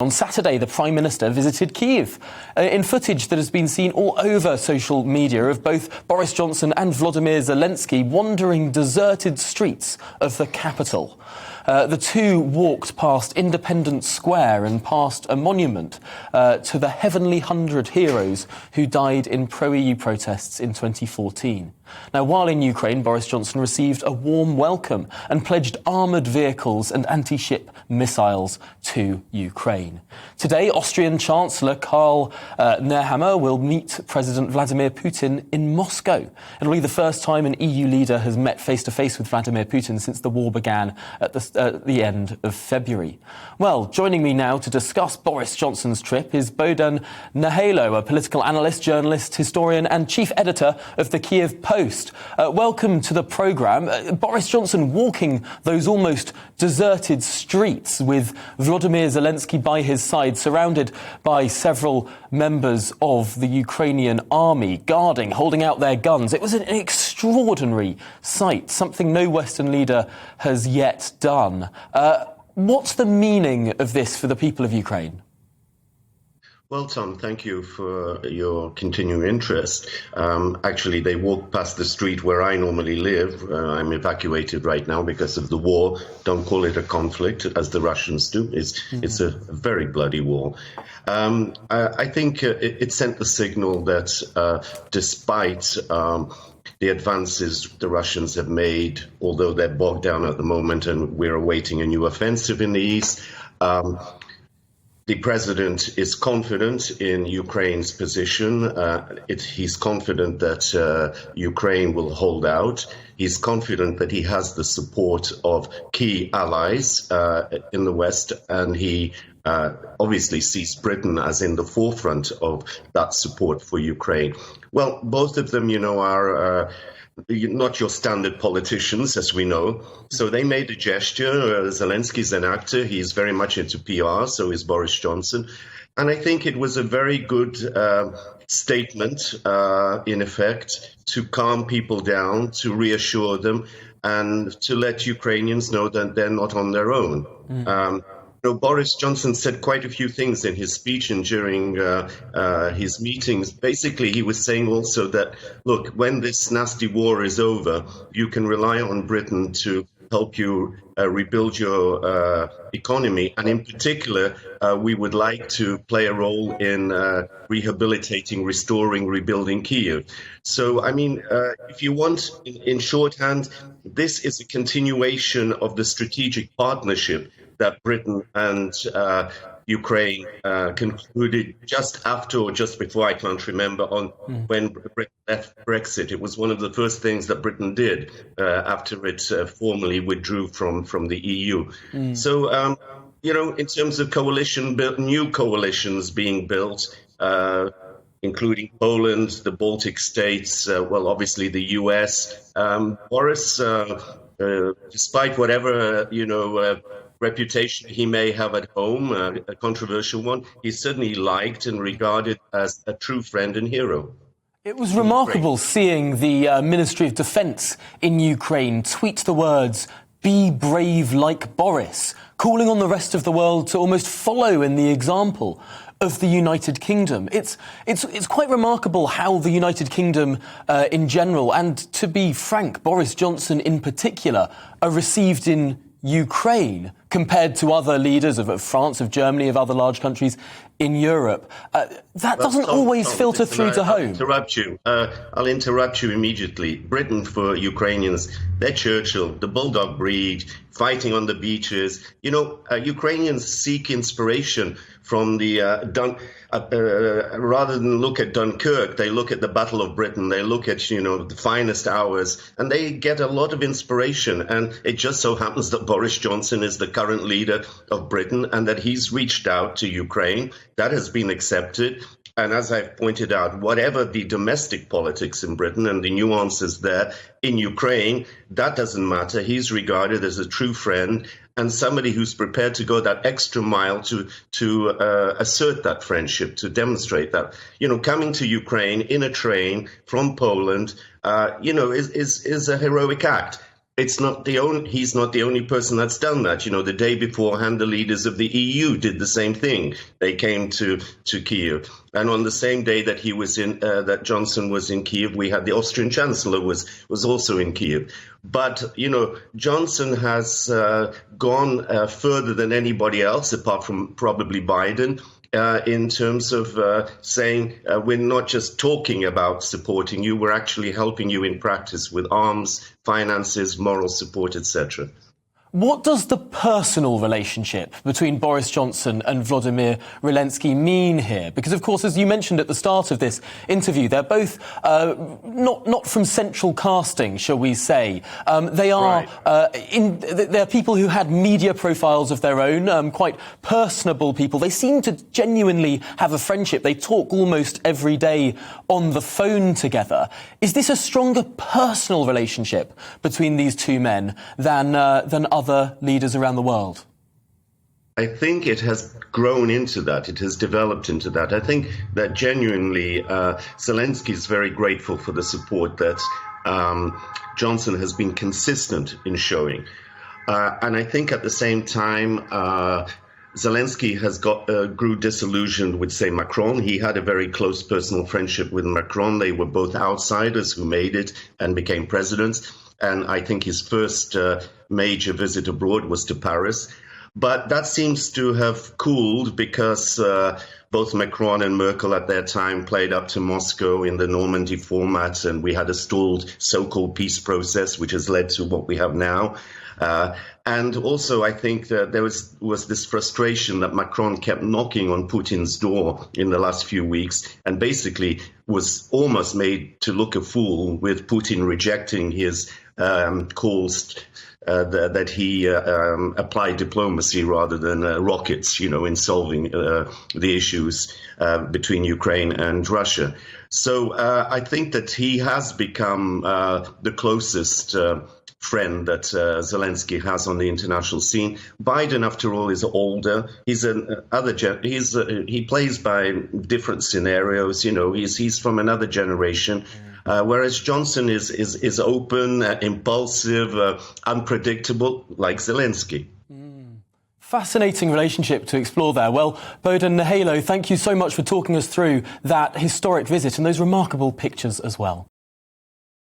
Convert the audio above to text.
On Saturday, the Prime Minister visited Kyiv. In footage that has been seen all over social media of both Boris Johnson and Volodymyr Zelenskyy wandering deserted streets of the capital. The two walked past Independence Square and past a monument to the Heavenly 100 heroes who died in pro-EU protests in 2014. Now, while in Ukraine, Boris Johnson received a warm welcome and pledged armoured vehicles and anti-ship missiles to Ukraine. Today, Austrian Chancellor Karl Nehammer will meet President Vladimir Putin in Moscow. It'll be the first time an EU leader has met face-to-face with Vladimir Putin since the war began at the end of February. Well, joining me now to discuss Boris Johnson's trip is Bohdan Nahaylo, a political analyst, journalist, historian and chief editor of the Kyiv Post. Welcome to the programme. Boris Johnson walking those almost deserted streets with Volodymyr Zelenskyy by his side, surrounded by several members of the Ukrainian army, guarding, holding out their guns. It was an extraordinary sight, something no Western leader has yet done. What's the meaning of this for the people of Ukraine? Well, Tom, thank you for your continuing interest. Actually, they walked past the street where I normally live. I'm evacuated right now because of the war. Don't call it a conflict, as the Russians do. It's a very bloody war. I think it sent the signal that despite the advances the Russians have made, although they're bogged down at the moment and we're awaiting a new offensive in the east, the president is confident in Ukraine's position. He's confident that Ukraine will hold out. He's confident that he has the support of key allies in the West, and he obviously sees Britain as in the forefront of that support for Ukraine. Well, both of them, are not your standard politicians, as we know. So they made a gesture. Zelensky's an actor. He's very much into PR, so is Boris Johnson. And I think it was a very good statement, in effect, to calm people down, to reassure them, and to let Ukrainians know that they're not on their own. Boris Johnson said quite a few things in his speech and during his meetings. Basically, he was saying also that, look, when this nasty war is over, you can rely on Britain to help you rebuild your economy. And in particular, we would like to play a role in rehabilitating, restoring, rebuilding Kyiv. So, I mean, if you want, in shorthand, this is a continuation of the strategic partnership that Britain and Ukraine concluded just after or just before, I can't remember, when Britain left Brexit. It was one of the first things that Britain did after it formally withdrew from the EU. So, in terms of new coalitions being built, including Poland, the Baltic states, obviously the US, Boris, despite whatever, reputation he may have at home, a controversial one, he's certainly liked and regarded as a true friend and hero. It was remarkable seeing the Ministry of Defence in Ukraine tweet the words, "Be brave like Boris," calling on the rest of the world to almost follow in the example of the United Kingdom. It's quite remarkable how the United Kingdom in general, and to be frank, Boris Johnson in particular, are received in Ukraine compared to other leaders of France, of Germany, of other large countries in Europe. That doesn't always filter through to home. I'll interrupt you immediately. Britain for Ukrainians, they're Churchill, the bulldog breed, fighting on the beaches. Ukrainians seek inspiration from the rather than look at Dunkirk, they look at the Battle of Britain, they look at, the finest hours, and they get a lot of inspiration. And it just so happens that Boris Johnson is the current leader of Britain and that he's reached out to Ukraine. That has been accepted. And as I've pointed out, whatever the domestic politics in Britain and the nuances there in Ukraine, that doesn't matter. He's regarded as a true friend and somebody who's prepared to go that extra mile to assert that friendship, to demonstrate that. Coming to Ukraine in a train from Poland, is a heroic act. He's not the only person that's done that. You know, the day beforehand, the leaders of the EU did the same thing. They came to Kyiv. And on the same day that that Johnson was in Kyiv, we had the Austrian Chancellor was also in Kyiv. But, you know, Johnson has gone further than anybody else, apart from probably Biden, in terms of saying we're not just talking about supporting you, we're actually helping you in practice with arms, finances, moral support, etc. What does the personal relationship between Boris Johnson and Volodymyr Zelenskyy mean here? Because, of course, as you mentioned at the start of this interview, they're both not from central casting, shall we say. They are they're people who had media profiles of their own, quite personable people. They seem to genuinely have a friendship. They talk almost every day on the phone together. Is this a stronger personal relationship between these two men than other leaders around the world? I think it has grown into that. It has developed into that. I think that genuinely Zelenskyy is very grateful for the support that Johnson has been consistent in showing. And I think at the same time, Zelenskyy has grew disillusioned with, say, Macron. He had a very close personal friendship with Macron. They were both outsiders who made it and became presidents. And I think his first major visit abroad was to Paris. But that seems to have cooled because both Macron and Merkel at their time played up to Moscow in the Normandy format, and we had a stalled so-called peace process, which has led to what we have now. And also, I think that there was this frustration that Macron kept knocking on Putin's door in the last few weeks and basically was almost made to look a fool with Putin rejecting his calls that he apply diplomacy rather than rockets, you know, in solving the issues between Ukraine and Russia. So I think that he has become the closest friend that Zelenskyy has on the international scene. Biden, after all, is older. He plays by different scenarios. You know, he's from another generation. Whereas Johnson is open, impulsive, unpredictable, like Zelenskyy. Fascinating relationship to explore there. Well, Bohdan Nahaylo, thank you so much for talking us through that historic visit and those remarkable pictures as well.